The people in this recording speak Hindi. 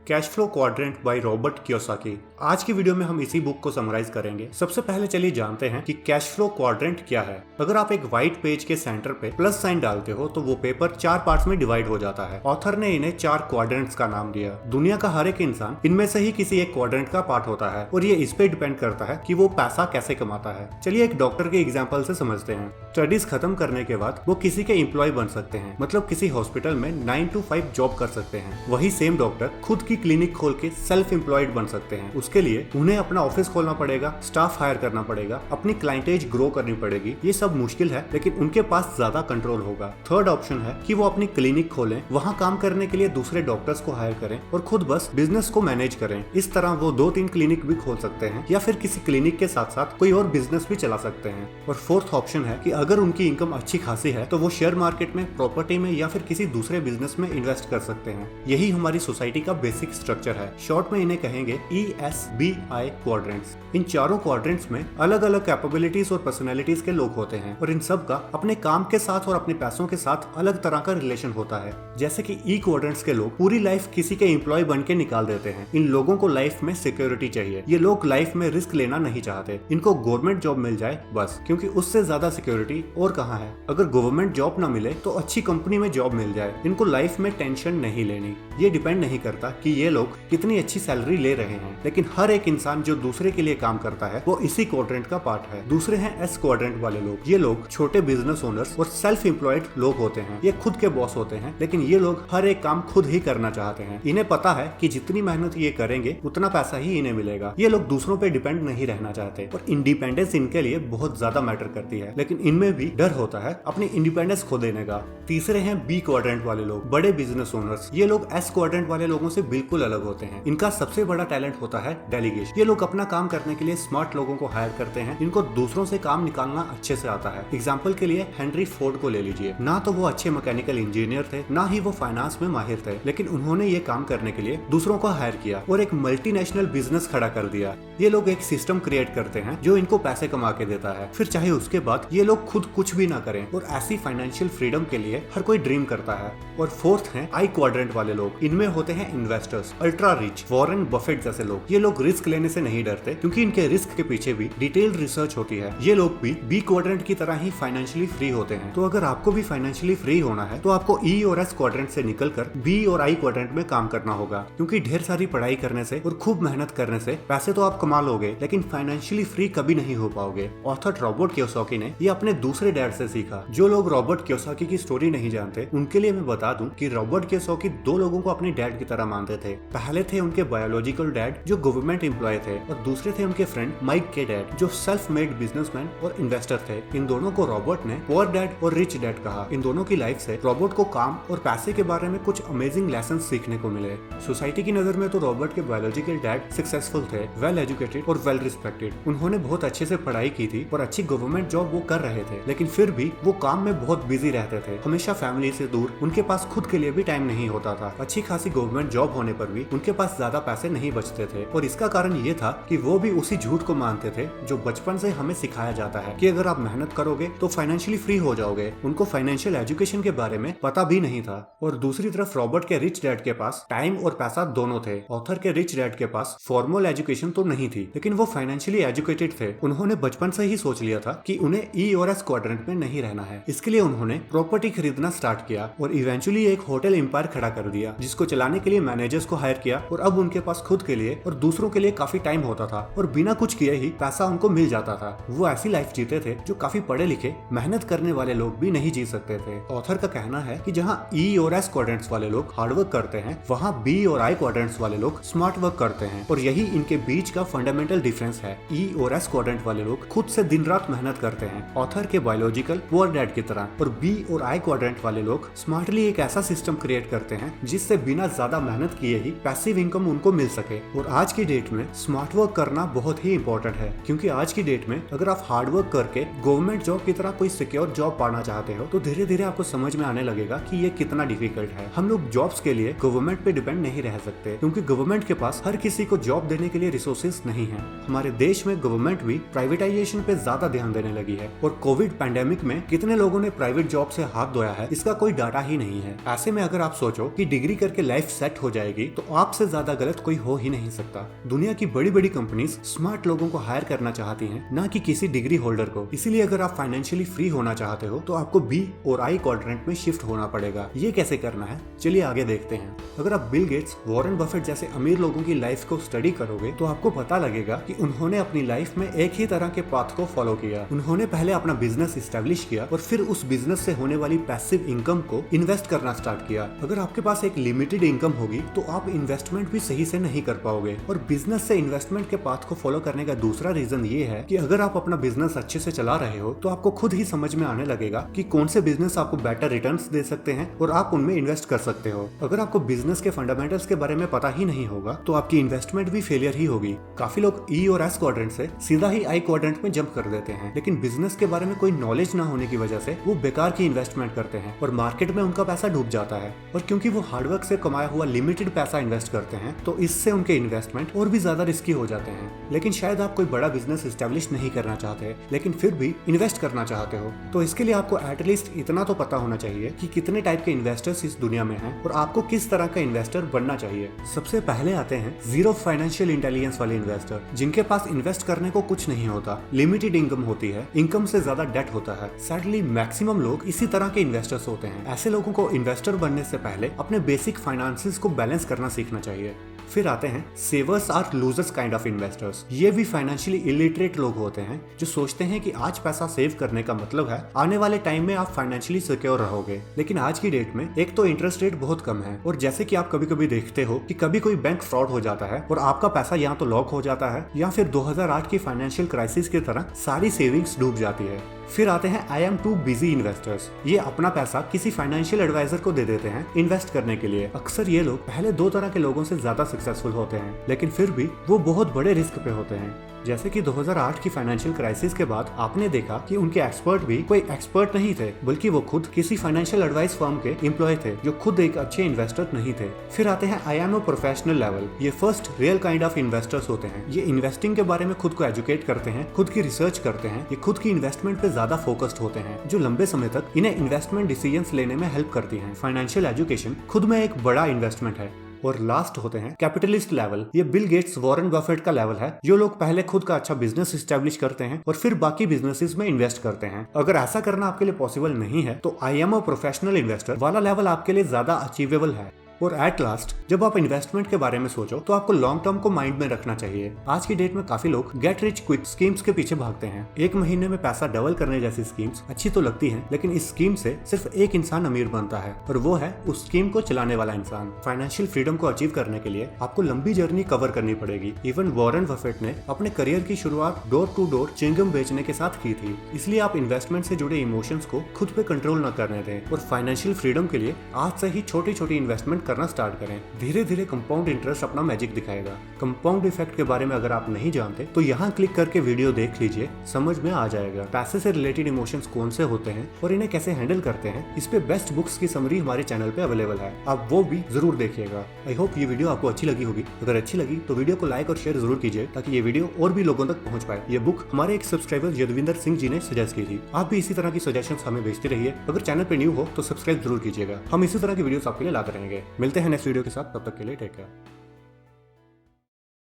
Cash flow quadrant by Robert Kiyosaki. आज की वीडियो में हम इसी बुक को समराइज करेंगे। सबसे पहले चलिए जानते हैं कि कैश फ्लो क्वाड्रेंट क्या है। अगर आप एक व्हाइट पेज के सेंटर पे प्लस साइन डालते हो तो वो पेपर 4 पार्ट्स में डिवाइड हो जाता है। ऑथर ने इन्हें 4 क्वाड्रेंट्स का नाम दिया। दुनिया का हर एक इंसान इनमें से ही किसी एक क्वाड्रेंट का पार्ट होता है और ये इस पे डिपेंड करता है कि वो पैसा कैसे कमाता है। चलिए एक डॉक्टर के एग्जाम्पल से समझते हैं। स्टडीज खत्म करने के बाद वो किसी के एम्प्लॉय बन सकते हैं, मतलब किसी हॉस्पिटल में 9 to 5 जॉब कर सकते हैं। वही सेम डॉक्टर खुद की क्लिनिक खोल के सेल्फ एम्प्लॉयड बन सकते हैं। उसके लिए उन्हें अपना ऑफिस खोलना पड़ेगा, स्टाफ हायर करना पड़ेगा, अपनी क्लाइंटेज ग्रो करनी पड़ेगी। ये सब मुश्किल है, लेकिन उनके पास ज्यादा कंट्रोल होगा। थर्ड ऑप्शन है कि वो अपनी क्लिनिक खोलें, वहाँ काम करने के लिए दूसरे डॉक्टर्स को हायर करें और खुद बस बिजनेस को मैनेज करें। इस तरह वो 2-3 क्लिनिक भी खोल सकते हैं या फिर किसी क्लिनिक के साथ साथ कोई और बिजनेस भी चला सकते हैं। और फोर्थ ऑप्शन है कि अगर उनकी इनकम अच्छी खासी है तो वो शेयर मार्केट में, प्रॉपर्टी में या फिर किसी दूसरे बिजनेस में इन्वेस्ट कर सकते हैं। यही हमारी सोसाइटी का बेसिक स्ट्रक्चर है। शॉर्ट में इन्हें कहेंगे ESBI क्वाड्रेंट्स। इन चारों क्वाड्रेंट्स में अलग अलग कैपेबिलिटीज और पर्सनैलिटीज के लोग होते हैं और इन सब का अपने काम के साथ और अपने पैसों के साथ अलग तरह का रिलेशन होता है। जैसे कि ई क्वाड्रेंट्स के लोग पूरी लाइफ किसी के एम्प्लॉय बन के निकाल देते हैं। इन लोगों को लाइफ में सिक्योरिटी चाहिए। ये लोग लाइफ में रिस्क लेना नहीं चाहते। इनको गवर्नमेंट जॉब मिल जाए बस, क्योंकि उससे ज्यादा सिक्योरिटी और कहाँ है। अगर गवर्नमेंट जॉब ना मिले तो अच्छी कंपनी में जॉब मिल जाए। इनको लाइफ में टेंशन नहीं लेनी। ये डिपेंड नहीं करता कि ये लोग कितनी अच्छी सैलरी ले रहे हैं, लेकिन हर एक इंसान जो दूसरे के लिए काम करता है वो इसी क्वाड्रेंट का पार्ट है। दूसरे हैं एस क्वाड्रेंट वाले लोग। ये लोग छोटे बिजनेस ओनर्स और सेल्फ एम्प्लॉयड लोग होते हैं। ये खुद के बॉस होते हैं, लेकिन ये लोग हर एक काम खुद ही करना चाहते हैं। इन्हें पता है कि जितनी मेहनत ये करेंगे उतना पैसा ही इन्हें मिलेगा। ये लोग दूसरों पे डिपेंड नहीं रहना चाहते और इंडिपेंडेंस इनके लिए बहुत ज्यादा मैटर करती है, लेकिन इनमें भी डर होता है अपनी इंडिपेंडेंस खो देने का। तीसरे हैं बी क्वाड्रेंट वाले लोग, बड़े बिजनेस ओनर्स। ये लोग एस क्वाड्रेंट वाले लोगों से बिल्कुल अलग होते हैं। इनका सबसे बड़ा टैलेंट होता है डेलीगेशन। ये लोग अपना काम करने के लिए स्मार्ट लोगों को हायर करते हैं। इनको दूसरों से काम निकालना अच्छे से आता है। एग्जाम्पल के लिए हेनरी फोर्ड को ले लीजिए। ना तो वो अच्छे मैकेनिकल इंजीनियर थे, ना ही वो फाइनेंस में माहिर थे, लेकिन उन्होंने ये काम करने के लिए दूसरों को हायर किया और एक मल्टीनेशनल बिजनेस खड़ा कर दिया। ये लोग एक सिस्टम क्रिएट करते हैं जो इनको पैसे कमा के देता है, फिर चाहे उसके बाद ये लोग खुद कुछ भी ना करें। और ऐसी फाइनेंशियल फ्रीडम के लिए हर कोई ड्रीम करता है। और फोर्थ है आई क्वाड्रेंट वाले लोग। इनमें होते हैं investors, ultra rich, Warren Buffett जैसे लोग। ये लोग रिस्क लेने से नहीं डरते, क्योंकि इनके रिस्क के पीछे भी डिटेल्ड रिसर्च होती है। ये लोग भी बी क्वाड्रेंट की तरह ही फाइनेंशियली फ्री होते हैं। तो अगर आपको भी फाइनेंशियली फ्री होना है तो आपको ई और एस क्वाड्रेंट से निकलकर बी और आई क्वाड्रेंट में काम करना होगा, क्योंकि ढेर सारी पढ़ाई करने से और खूब मेहनत करने से पैसे तो आप कमा लोगे, लेकिन फाइनेंशियली फ्री कभी नहीं हो पाओगे। ऑथर रॉबर्ट कियोसाकी ने ये अपने दूसरे डैड से सीखा। जो लोग रॉबर्ट कियोसाकी की स्टोरी नहीं जानते उनके लिए मैं बता दूं कि रॉबर्ट कियोसाकी 2 लोगों को अपने डैड की तरह मानते थे। पहले थे उनके बायोलॉजिकल डैड जो गवर्नमेंट एम्प्लॉय थे, और दूसरे थे उनके फ्रेंड माइक के डैड जो सेल्फ मेड बिजनेसमैन और इन्वेस्टर थे। इन दोनों को रॉबर्ट ने पुअर डैड और रिच डैड कहा। इन दोनों की लाइफ से रॉबर्ट को काम और पैसे के बारे में कुछ अमेजिंग लेसन सीखने को मिले। सोसाइटी की नजर में तो रॉबर्ट के बायोलॉजिकल डैड सक्सेसफुल थे, वेल एजुकेटेड और वेल रिस्पेक्टेड। उन्होंने बहुत अच्छे से पढ़ाई की थी और अच्छी गवर्नमेंट जॉब वो कर रहे थे, लेकिन फिर भी वो काम में बहुत बिजी रहते थे, हमेशा फैमिली से दूर। उनके पास खुद के लिए भी टाइम नहीं होता था। अच्छी खासी गवर्नमेंट जॉब होने पर भी उनके पास ज्यादा पैसे नहीं बचते थे, और इसका कारण ये था कि वो भी उसी झूठ को मानते थे जो बचपन से हमें सिखाया जाता है कि अगर आप मेहनत करोगे तो फाइनेंशियली फ्री हो जाओगे। उनको फाइनेंशियल एजुकेशन के बारे में पता भी नहीं था। और दूसरी तरफ रॉबर्ट के रिच डैड के पास टाइम और पैसा दोनों थे। ऑथर के रिच डैड के पास फॉर्मल एजुकेशन तो नहीं थी, लेकिन वो फाइनेंशियली एजुकेटेड थे। उन्होंने बचपन से ही सोच लिया था कि उन्हें ई और एस क्वाड्रेंट में नहीं रहना है। इसके लिए उन्होंने प्रॉपर्टी खरीदना स्टार्ट किया और इवेंचुअली एक होटल एम्पायर खड़ा कर दिया, जिसको चलाने के लिए मैनेजर्स को हायर किया। और अब उनके पास खुद के लिए और दूसरों के लिए काफी टाइम होता था और बिना कुछ किए ही पैसा उनको मिल जाता था। वो ऐसी लाइफ जीते थे जो काफी पढ़े लिखे मेहनत करने वाले लोग भी नहीं जी सकते थे। ऑथर का कहना है कि जहाँ ई और एस क्वाड्रेंट्स वाले लोग हार्डवर्क करते हैं, वहाँ बी और आई क्वाड्रेंट्स वाले लोग स्मार्ट वर्क करते हैं, और यही इनके बीच का फंडामेंटल डिफरेंस है। ई और एस क्वाड्रेंट वाले लोग खुद से दिन रात मेहनत करते हैं, ऑथर के बायोलॉजिकल पुअर डैड की तरह, और बी और आई क्वाड्रेंट वाले लोग स्मार्टली एक ऐसा सिस्टम क्रिएट करते हैं जिससे बिना ज्यादा मेहनत किए ही पैसिव इनकम उनको मिल सके। और आज की डेट में स्मार्ट वर्क करना बहुत ही इंपॉर्टेंट है, क्योंकि आज की डेट में अगर आप हार्ड वर्क करके गवर्नमेंट जॉब की तरह कोई सिक्योर जॉब पाना चाहते हो तो धीरे धीरे आपको समझ में आने लगेगा कि ये कितना डिफिकल्ट है। हम लोग जॉब्स के लिए गवर्नमेंट पे डिपेंड नहीं रह सकते, क्योंकि गवर्नमेंट के पास हर किसी को जॉब देने के लिए रिसोर्सेज नहीं है। हमारे देश में गवर्नमेंट भी प्राइवेटाइजेशन पे ज्यादा ध्यान देने लगी है, और कोविड पैंडेमिक में कितने लोगों ने प्राइवेट जॉब से हाथ धोया है इसका कोई डाटा ही नहीं है। ऐसे में अगर आप सोचो कि डिग्री करके लाइफ सेट हो जाएगी रहेगी तो आपसे ज्यादा गलत कोई हो ही नहीं सकता। दुनिया की बड़ी बड़ी कंपनीज स्मार्ट लोगों को हायर करना चाहती हैं, ना कि किसी डिग्री होल्डर को। इसीलिए अगर आप फाइनेंशियली फ्री होना चाहते हो तो आपको बी और आई क्वाड्रेंट में शिफ्ट होना पड़ेगा। ये कैसे करना है, चलिए आगे देखते हैं। अगर आप बिल गेट्स, वॉरेन बफेट जैसे अमीर लोगों की लाइफ को स्टडी करोगे तो आपको पता लगेगा कि उन्होंने अपनी लाइफ में एक ही तरह के पाथ को फॉलो किया। उन्होंने पहले अपना बिजनेस इस्टेब्लिश किया और फिर उस बिजनेस से होने वाली पैसिव इनकम को इन्वेस्ट करना स्टार्ट किया। अगर आपके पास एक लिमिटेड इनकम होगी तो आप इन्वेस्टमेंट भी सही से नहीं कर पाओगे। और बिजनेस से इन्वेस्टमेंट के पाथ को फॉलो करने का दूसरा रीजन ये है कि अगर आप अपना बिजनेस अच्छे से चला रहे हो तो आपको खुद ही समझ में आने लगेगा कि कौन से बिजनेस आपको बेटर रिटर्न्स दे सकते हैं और आप उनमें इन्वेस्ट कर सकते हो। अगर आपको बिजनेस के फंडामेंटल्स के बारे में पता ही नहीं होगा तो आपकी इन्वेस्टमेंट भी फेलियर ही होगी। काफी लोग ई और एस क्वाड्रेंट से सीधा ही आई क्वाड्रेंट में जंप कर देते हैं, लेकिन बिजनेस के बारे में कोई नॉलेज ना होने की वजह से वो बेकार की इन्वेस्टमेंट करते हैं और मार्केट में उनका पैसा डूब जाता है। और क्योंकि वो हार्डवर्क से कमाया हुआ लिमिटेड पैसा इन्वेस्ट करते हैं तो इससे उनके इन्वेस्टमेंट और भी ज्यादा रिस्की हो जाते हैं। लेकिन शायद आप कोई बड़ा बिजनेस एस्टेब्लिश नहीं करना चाहते लेकिन फिर भी इन्वेस्ट करना चाहते हो, तो इसके लिए आपको एटलीस्ट इतना तो पता होना चाहिए कि कितने टाइप के इन्वेस्टर्स इस दुनिया में हैं और आपको किस तरह का इन्वेस्टर बनना चाहिए। सबसे पहले आते हैं जीरो फाइनेंशियल इंटेलिजेंस वाले इन्वेस्टर, जिनके पास इन्वेस्ट करने को कुछ नहीं होता, लिमिटेड इनकम होती है, इनकम से ज्यादा डेट होता है। सैडली मैक्सिमम लोग इसी तरह के इन्वेस्टर्स होते हैं। ऐसे लोगों को इन्वेस्टर बनने से पहले अपने बेसिक फाइनेंसेस को बैलेंस करना सीखना चाहिए। फिर आते हैं savers are losers kind of investors. ये भी फाइनेंशियली इलिटरेट लोग होते हैं जो सोचते हैं कि आज पैसा सेव करने का मतलब है आने वाले टाइम में आप फाइनेंशियली सिक्योर रहोगे। लेकिन आज की डेट में एक तो इंटरेस्ट रेट बहुत कम है और जैसे कि आप कभी कभी देखते हो कि कभी कोई बैंक फ्रॉड हो जाता है और आपका पैसा यहाँ तो लॉक हो जाता है या फिर 2008 की फाइनेंशियल क्राइसिस की तरह सारी सेविंग्स डूब जाती है। फिर आते हैं I M too busy investors. ये अपना पैसा किसी फाइनेंशियल एडवाइजर को दे देते हैं इन्वेस्ट करने के लिए। अक्सर ये लोग पहले दो तरह के लोगों से ज्यादा सक्सेसफुल होते हैं, लेकिन फिर भी वो बहुत बड़े रिस्क पे होते हैं। जैसे कि 2008 की फाइनेंशियल क्राइसिस के बाद आपने देखा कि उनके एक्सपर्ट भी कोई एक्सपर्ट नहीं थे, बल्कि वो खुद किसी फाइनेंशियल एडवाइस फर्म के एम्प्लॉय थे जो खुद एक अच्छे इन्वेस्टर नहीं थे। फिर आते हैं I am a professional level. ये first real kind of investors होते हैं। ये इन्वेस्टिंग के बारे में खुद को एजुकेट करते हैं, खुद की रिसर्च करते हैं, ये खुद की इन्वेस्टमेंट पे ज्यादा फोकस्ड होते हैं, जो लंबे समय तक इन्हें इन्वेस्टमेंट डिसीजंस लेने में हेल्प करती हैं। फाइनेंशियल एजुकेशन खुद में एक बड़ा इन्वेस्टमेंट है। और लास्ट होते हैं कैपिटलिस्ट लेवल। ये बिल गेट्स, वॉरेन बफेट का लेवल है, जो लोग पहले खुद का अच्छा बिजनेस एस्टेब्लिश करते हैं और फिर बाकी बिजनेसेस में इन्वेस्ट करते हैं। अगर ऐसा करना आपके लिए पॉसिबल नहीं है तो I am a professional investor वाला लेवल आपके लिए ज्यादा अचीवेबल है। और एट लास्ट, जब आप इन्वेस्टमेंट के बारे में सोचो तो आपको लॉन्ग टर्म को माइंड में रखना चाहिए। आज की डेट में काफी लोग गेट रिच क्विक स्कीम्स के पीछे भागते हैं। एक महीने में पैसा डबल करने जैसी स्कीम्स अच्छी तो लगती हैं, लेकिन इस स्कीम से सिर्फ एक इंसान अमीर बनता है और वो है उस स्कीम को चलाने वाला इंसान। फाइनेंशियल फ्रीडम को अचीव करने के लिए आपको लंबी जर्नी कवर करनी पड़ेगी। इवन वॉरेन बफेट ने अपने करियर की शुरुआत डोर टू डोर च्युइंगम बेचने के साथ की थी। इसलिए आप इन्वेस्टमेंट से जुड़े इमोशंस को खुद पे कंट्रोल न करने दें और फाइनेंशियल फ्रीडम के लिए आज से ही छोटी छोटी इन्वेस्टमेंट करना स्टार्ट करें। धीरे धीरे कंपाउंड इंटरेस्ट अपना मैजिक दिखाएगा। कंपाउंड इफेक्ट के बारे में अगर आप नहीं जानते तो यहाँ क्लिक करके वीडियो देख लीजिए, समझ में आ जाएगा। पैसे से रिलेटेड इमोशंस कौन से होते हैं और इन्हें कैसे हैंडल करते हैं, इस पे बेस्ट बुक्स की समरी हमारे चैनल पे अवेलेबल है, आप वो भी जरूर देखिएगा। आई होप ये वीडियो आपको अच्छी लगी होगी। अगर अच्छी लगी तो वीडियो को लाइक और शेयर जरूर कीजिए ताकि ये वीडियो और भी लोगों तक पहुंच पाए। ये बुक हमारे एक सब्सक्राइबर यदविंदर सिंह जी ने सजेस्ट की थी। आप भी इसी तरह की सजेशंस हमें भेजते रहिए। अगर चैनल पे न्यू हो तो सब्सक्राइब जरूर कीजिएगा। हम इसी तरह की वीडियोस आपके लिए लाते रहेंगे। मिलते हैं नेक्स्ट वीडियो के साथ, तब तक के लिए टेक केयर।